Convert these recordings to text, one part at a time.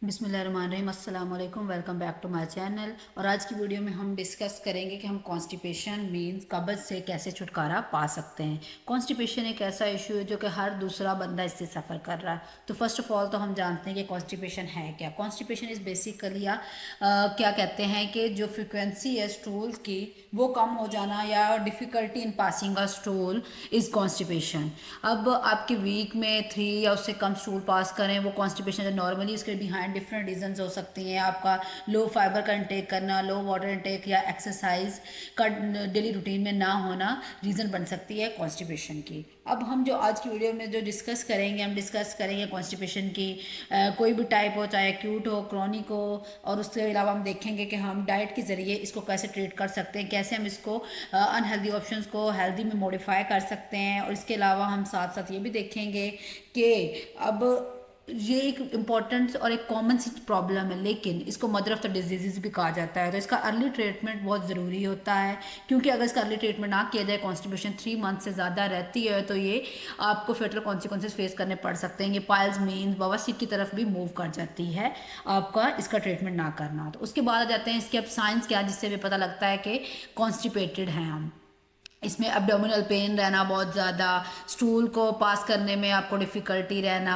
बिस्मिल्लाहिर्रहमानिर्रहीम, अस्सलाम वालेकुम, welcome back to my channel. और आज की वीडियो में हम डिस्कस करेंगे कि हम कॉन्स्टिपेशन मीन्स कब्ज़ से कैसे छुटकारा पा सकते हैं। कॉन्स्टिपेशन एक ऐसा इशू है जो कि हर दूसरा बंदा इससे सफ़र कर रहा है। तो फर्स्ट ऑफ ऑल तो हम जानते हैं कि कॉन्स्टिपेशन है क्या। कॉन्स्टिपेशन इज़ बेसिकली क्या कहते हैं कि जो फ्रिक्वेंसी है स्टूल की वो कम हो जाना या difficulty in passing a stool is constipation. अब आपके वीक में 3 या उससे कम स्टूल पास करें वो कॉन्स्टिपेशन है। नॉर्मली इसके बिहाइंड डिफरेंट रीजंस हो सकती हैं। आपका लो फाइबर का इंटेक करना, लो वाटर इंटेक या एक्सरसाइज का डेली रूटीन में ना होना रीज़न बन सकती है कॉन्स्टिपेशन की। अब हम जो आज की वीडियो में जो डिस्कस करेंगे, हम डिस्कस करेंगे कॉन्स्टिपेशन की कोई भी टाइप हो, चाहे एक्यूट हो, क्रॉनिक हो। और उसके अलावा हम देखेंगे कि हम डाइट के ज़रिए इसको कैसे ट्रीट कर सकते हैं, कैसे हम इसको अनहेल्दी ऑप्शंस को हेल्दी में मॉडिफाई कर सकते हैं। और इसके अलावा हम साथ साथ ये भी देखेंगे कि अब ये एक इम्पॉर्टेंट और एक कॉमन सी प्रॉब्लम है, लेकिन इसको मदर ऑफ द डिजीज़ भी कहा जाता है। तो इसका अर्ली ट्रीटमेंट बहुत ज़रूरी होता है, क्योंकि अगर इसका अर्ली ट्रीटमेंट ना किया जाए, कॉन्स्टिपेशन 3 मंथ से ज़्यादा रहती है तो ये आपको फेटल कॉन्सिक्वेंसेस फेस करने पड़ सकते हैं। ये पाइल्स मीन्स बवासीर की तरफ भी मूव कर जाती है आपका इसका ट्रीटमेंट ना करना। तो उसके बाद आ जाते हैं इसके अब साइंस क्या, जिससे भी पता लगता है कि कॉन्स्टिपेटेड हैं हम। इसमें एब्डोमिनल पेन रहना बहुत ज़्यादा, स्टूल को पास करने में आपको डिफ़िकल्टी रहना,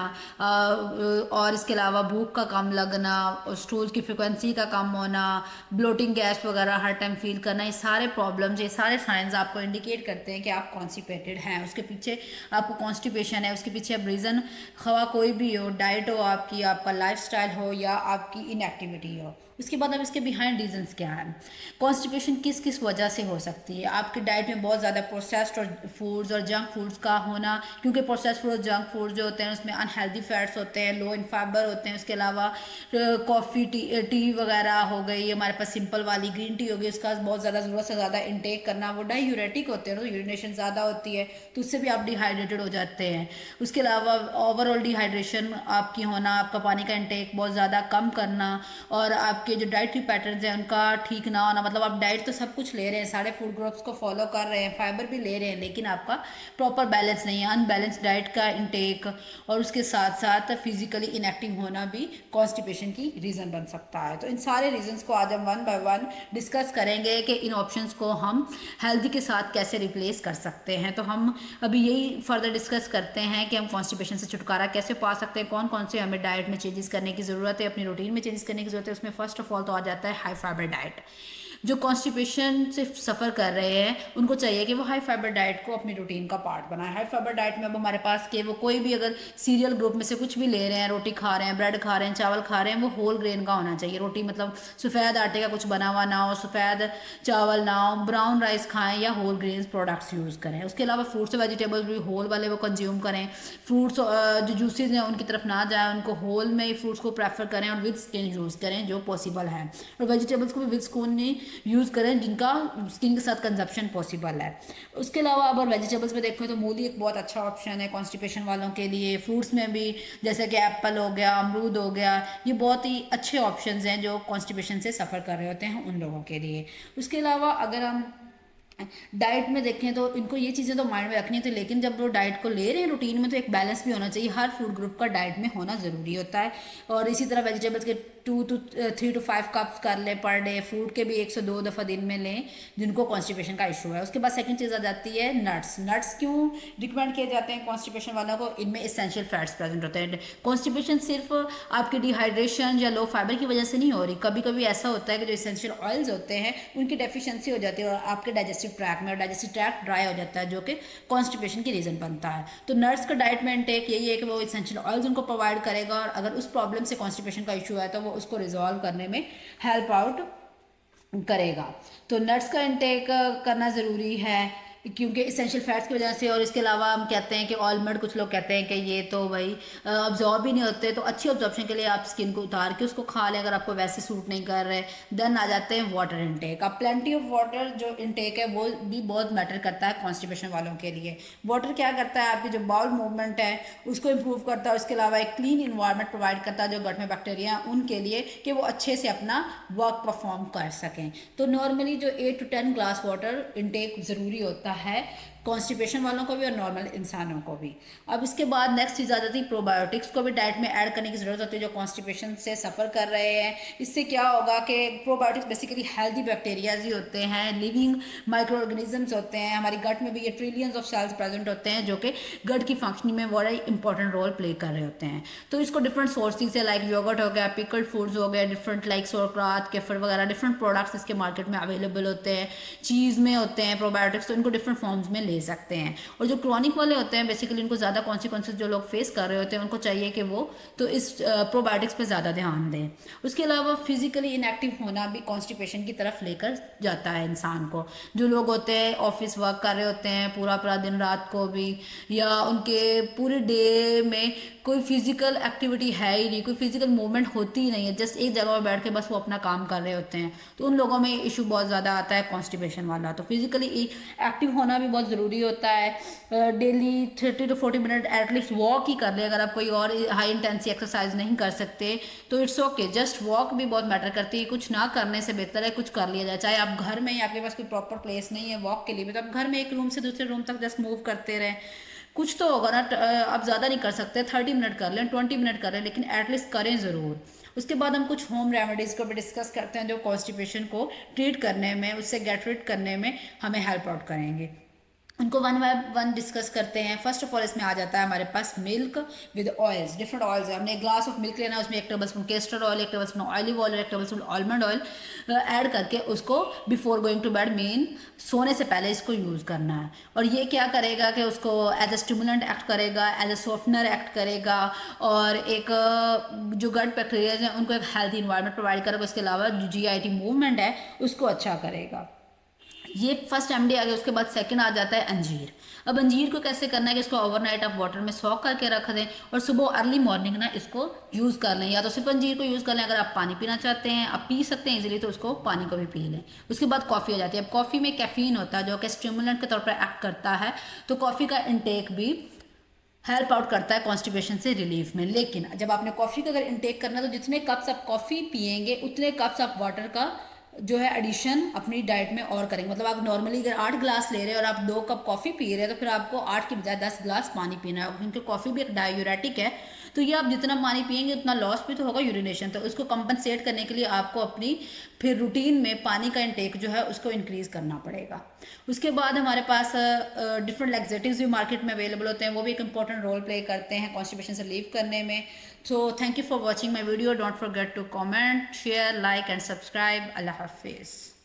और इसके अलावा भूख का कम लगना, स्टूल की फ्रिक्वेंसी का कम होना, ब्लोटिंग गैस वगैरह हर टाइम फील करना, ये सारे प्रॉब्लम्स, ये सारे साइंस आपको इंडिकेट करते हैं कि आप कॉन्स्टिपेटेड हैं। उसके पीछे आपको कॉन्स्टिपेशन है, उसके पीछे अब रीज़न खवा कोई भी हो, डाइट हो आपकी, आपका लाइफस्टाइल हो या आपकी इनएक्टिविटी हो। उसके बाद अब इसके बिहाइंड रीजंस क्या हैं। कॉन्स्टिपेशन किस किस वजह से हो सकती है। आपकी डाइट में बहुत ज़्यादा प्रोसेस्ड और फूड्स और जंक फूड्स का होना, क्योंकि प्रोसेस्ड फूड और जंक फूड जो होते हैं उसमें अनहेल्दी फैट्स होते हैं, लो इन फाइबर होते हैं। उसके अलावा कॉफ़ी टी वगैरह हो गई, हमारे पास सिंपल वाली ग्रीन टी हो गई, उसका बहुत ज़्यादा ज़रूरत से ज़्यादा इंटेक करना, वो डायूरेटिक होते हैं, तो यूरिनेशन ज़्यादा होती है, तो उससे भी आप डिहाइड्रेटेड हो जाते हैं। उसके अलावा ओवरऑल डिहाइड्रेशन आपकी होना, आपका पानी का इंटेक बहुत ज़्यादा कम करना, और आपके जो डाइटरी पैटर्न्स हैं उनका ठीक ना होना। मतलब आप डाइट तो सब कुछ ले रहे हैं, सारे फूड ग्रुप्स को फॉलो कर रहे हैं, फाइबर भी ले रहे हैं, लेकिन आपका प्रॉपर बैलेंस नहीं है, अनबैलेंस डाइट का इंटेक, और उसके साथ साथ फिजिकली इनएक्टिव होना भी कॉन्स्टिपेशन की रीज़न बन सकता है। तो इन सारे रीजंस को आज हम वन बाय वन डिस्कस करेंगे कि इन ऑप्शंस को हम हेल्दी के साथ कैसे रिप्लेस कर सकते हैं। तो हम अभी यही फर्दर डिस्कस करते हैं कि हम कॉन्स्टिपेशन से छुटकारा कैसे पा सकते हैं, कौन कौन से हमें डाइट में चेंजेस करने की ज़रूरत है, अपनी रूटीन में चेंजेस करने की ज़रूरत है। उसमें फर्स्ट ऑफ ऑल तो आ जाता है हाई फाइबर डाइट। जो कॉन्स्टिपेशन से सफ़र कर रहे हैं उनको चाहिए कि वो हाई फाइबर डाइट को अपनी रूटीन का पार्ट बनाए। हाई फाइबर डाइट में अब हमारे पास कि वो कोई भी अगर सीरियल ग्रुप में से कुछ भी ले रहे हैं, रोटी खा रहे हैं, ब्रेड खा रहे हैं, चावल खा रहे हैं, वो होल ग्रेन का होना चाहिए। रोटी मतलब सफ़ेद आटे का कुछ बना हुआ ना हो, सफ़ेद चावल ना हो, ब्राउन राइस खाएं या होल ग्रेन्स प्रोडक्ट्स यूज़ करें। उसके अलावा फ्रूट्स और वेजिटेबल्स भी होल वाले वो कंज्यूम करें। फ्रूट्स जो जूसेज हैं उनकी तरफ ना जाए, उनको होल में ही फ्रूट्स को प्रेफर करें और विद स्किन यूज़ करें जो पॉसिबल है। और वेजिटेबल्स को भी विद स्किन यूज़ करें जिनका स्किन के साथ कंजप्शन पॉसिबल है। उसके अलावा अगर वेजिटेबल्स में देखें तो मूली एक बहुत अच्छा ऑप्शन है कॉन्स्टिपेशन वालों के लिए। फ्रूट्स में भी जैसे कि एप्पल हो गया, अमरूद हो गया, ये बहुत ही अच्छे ऑप्शंस हैं जो कॉन्स्टिपेशन से सफ़र कर रहे होते हैं उन लोगों के लिए। उसके अलावा अगर हम डाइट में देखें तो इनको ये चीज़ें तो माइंड में रखनी थी, लेकिन जब वो डाइट को ले रहे हैं रूटीन में तो एक बैलेंस भी होना चाहिए, हर फूड ग्रुप का डाइट में होना ज़रूरी होता है। और इसी तरह वेजिटेबल्स के 3 to 5 कप्स कर लें पर डे। फ्रूट के भी 1 से 2 दफ़ा दिन में लें जिनको कॉन्स्टिपेशन का इशू है। उसके बाद सेकंड चीज़ आ जाती है नट्स। नट्स क्यों रिकमेंड किए जाते हैं कॉन्स्टिपेशन वालों को, इनमें इसेंशियल फैट्स प्रेजेंट होते हैं। कॉन्स्टिपेशन सिर्फ आपके डिहाइड्रेशन या लो फाइबर की वजह से नहीं हो रही, कभी कभी ऐसा होता है कि जो इसेंशियल ऑयल्स होते हैं उनकी डेफिशिएंसी हो जाती है और आपके डाइजेस्टिव ट्रैक में, और डाइजेस्टिव ट्रैक ड्राई हो जाता है जो कि कॉन्स्टिपेशन की रीज़न बनता है। तो नट्स का डाइट में इंटेक यही है कि वो इसेंशियल ऑयल्स उनको प्रोवाइड करेगा, और अगर उस प्रॉब्लम से कॉन्स्टिपेशन का इशू है तो वो उसको रिजॉल्व करने में हेल्प आउट करेगा। तो नट्स का इंटेक करना ज़रूरी है क्योंकि इसेंशियल फैट्स की वजह से। और इसके अलावा हम कहते हैं कि ऑलमंड, कुछ लोग कहते हैं कि ये तो भाई अब्जॉर्ब ही नहीं होते, तो अच्छी अब्जॉर्प्शन के लिए आप स्किन को उतार के उसको खा लें अगर आपको वैसे सूट नहीं कर रहे। देन आ जाते हैं वाटर इंटेक। अब प्लेंटी ऑफ वाटर जो इंटेक है वो भी बहुत मैटर करता है कॉन्स्टिपेशन वालों के लिए। वाटर क्या करता है, आपकी जो बाउल मूवमेंट है उसको इम्प्रूव करता है। उसके अलावा एक क्लीन इन्वायरमेंट प्रोवाइड करता है जो गट में बैक्टीरिया हैं उनके लिए, कि वो अच्छे से अपना वर्क परफॉर्म कर सकें। तो नॉर्मली जो 8 to 10 ग्लास वाटर इंटेक ज़रूरी होता है कॉन्स्टिपेशन वालों को भी और नॉर्मल इंसानों को भी। अब इसके बाद नेक्स्ट चीज़ आ जाती है प्रोबायोटिक्स को भी डाइट में ऐड करने की ज़रूरत होती है जो कॉन्स्टिपेशन से सफ़र कर रहे हैं। इससे क्या होगा कि प्रोबायोटिक्स बेसिकली हेल्दी बैक्टीरियाज ही होते हैं, लिविंग माइक्रो ऑर्गेनिजम्स होते हैं। हमारी गट में भी ये ट्रिलियंस ऑफ सेल्स प्रेजेंट होते हैं जो कि गट की फंक्शनिंग में बड़ा ही इंपॉर्टेंट रोल प्ले कर रहे होते हैं। तो इसको डिफरेंट सोर्सेज से लाइक योगर्ट हो गया, पिकल्ड फूड्स हो गए, डिफरेंट लाइक सोरक्रात, केफर वगैरह डिफरेंट प्रोडक्ट्स इसके मार्केट में अवेलेबल होते हैं। चीज़ में होते हैं प्रोबायोटिक्स, तो इनको डिफरेंट फॉर्म्स में ले सकते हैं। और जो क्रॉनिक वाले होते हैं बेसिकली इनको ज़्यादा कॉन्सिक्वेंसेज जो लोग फेस कर रहे होते हैं उनको चाहिए कि वो तो इस प्रोबायोटिक्स पे ज़्यादा ध्यान दें। उसके अलावा फिजिकली इनएक्टिव होना भी कॉन्स्टिपेशन की तरफ लेकर जाता है इंसान को। जो लोग होते हैं ऑफिस वर्क कर रहे होते हैं पूरा पूरा दिन रात को भी, या उनके पूरे डे में कोई फिजिकल एक्टिविटी है ही नहीं, कोई फिजिकल मूवमेंट होती ही नहीं है, जस्ट एक जगह पर बैठ के बस वो अपना काम कर रहे होते हैं, तो उन लोगों में इशू बहुत ज़्यादा आता है कॉन्स्टिपेशन वाला। तो फिजिकली एक्टिव होना भी बहुत ज़रूरी होता है। Daily 30 to 40 minute at least walk ही कर ले। अगर आप कोई और हाई इंटेंसिटी एक्सरसाइज नहीं कर सकते तो इट्स ओके, जस्ट वॉक भी बहुत मैटर करती है। कुछ ना करने से बेहतर है कुछ कर लिया जाए, चाहे आप घर में ही, आपके पास कोई प्रॉपर प्लेस नहीं है वॉक के लिए भी, तो आप घर में एक रूम से दूसरे रूम तक जस्ट मूव करते रहें, कुछ तो होगा ना। आप ज़्यादा नहीं कर सकते, 30 मिनट कर लें, 20 मिनट कर लें, लेकिन एटलीस्ट करें ज़रूर। उसके बाद हम कुछ होम रेमेडीज़ को भी डिस्कस करते हैं जो कॉन्स्टिपेशन को ट्रीट करने में, उससे गेट रिड करने में हमें हेल्प आउट करेंगे। उनको वन बाय वन डिस्कस करते हैं। फर्स्ट ऑफ ऑल इसमें आ जाता है हमारे पास milk with oils, different oils है। हमने एक ग्लास ऑफ मिल्क लेना है, उसमें 1 tablespoon castor oil, 1 tablespoon olive oil और 1 tablespoon almond oil add करके उसको बिफोर गोइंग टू बेड, मेन सोने से पहले इसको यूज़ करना है। और ये क्या करेगा कि उसको एज ए स्टिमुलेंट एक्ट करेगा, एज ए सॉफ्टनर एक्ट करेगा, और एक जो गट बैक्टीरियाज हैं उनको एक हेल्थी इन्वायरमेंट प्रोवाइड करेगा। उसके अलावा जो GIT मूवमेंट है उसको अच्छा करेगा। ये फर्स्ट एमडी आ गया। उसके बाद सेकंड आ जाता है अंजीर। अब अंजीर को कैसे करना है कि इसको ओवरनाइट आप वाटर में सॉक करके रख दें और सुबह अर्ली मॉर्निंग ना इसको यूज़ कर लें, या तो सिर्फ अंजीर को यूज़ कर लें। अगर आप पानी पीना चाहते हैं आप पी सकते हैं इजीली, तो उसको पानी को भी पी लें। उसके बाद कॉफ़ी आ जाती है। अब कॉफ़ी में कैफीन होता है जो कि स्टिमुलेंट के तौर पर एक्ट करता है, तो कॉफ़ी का इंटेक भी हेल्प आउट करता है कॉन्स्टिपेशन से रिलीफ में। लेकिन जब आपने कॉफ़ी का अगर इंटेक करना है तो जितने कप्स आप कॉफ़ी पियेंगे उतने कप्स आप वाटर का जो है एडिशन अपनी डाइट में और करेंगे। मतलब आप नॉर्मली अगर 8 ग्लास ले रहे हैं और आप 2 कप कॉफ़ी पी रहे हैं तो फिर आपको 8 की बजाय 10 ग्लास पानी पीना है, क्योंकि कॉफ़ी भी एक डायूरेटिक है। तो ये आप जितना पानी पियेंगे उतना लॉस भी तो होगा यूरिनेशन, तो उसको कंपनसेट करने के लिए आपको अपनी फिर रूटीन में पानी का इंटेक जो है उसको इंक्रीज़ करना पड़ेगा। उसके बाद हमारे पास डिफरेंट लैक्सेटिव्स भी मार्केट में अवेलेबल होते हैं, वो भी एक इंपॉर्टेंट रोल प्ले करते हैं कॉन्स्टिपेशन से लीव करने में। So thank you for watching my video. Don't forget to comment, share, like and subscribe. अल्लाह हाफिज़।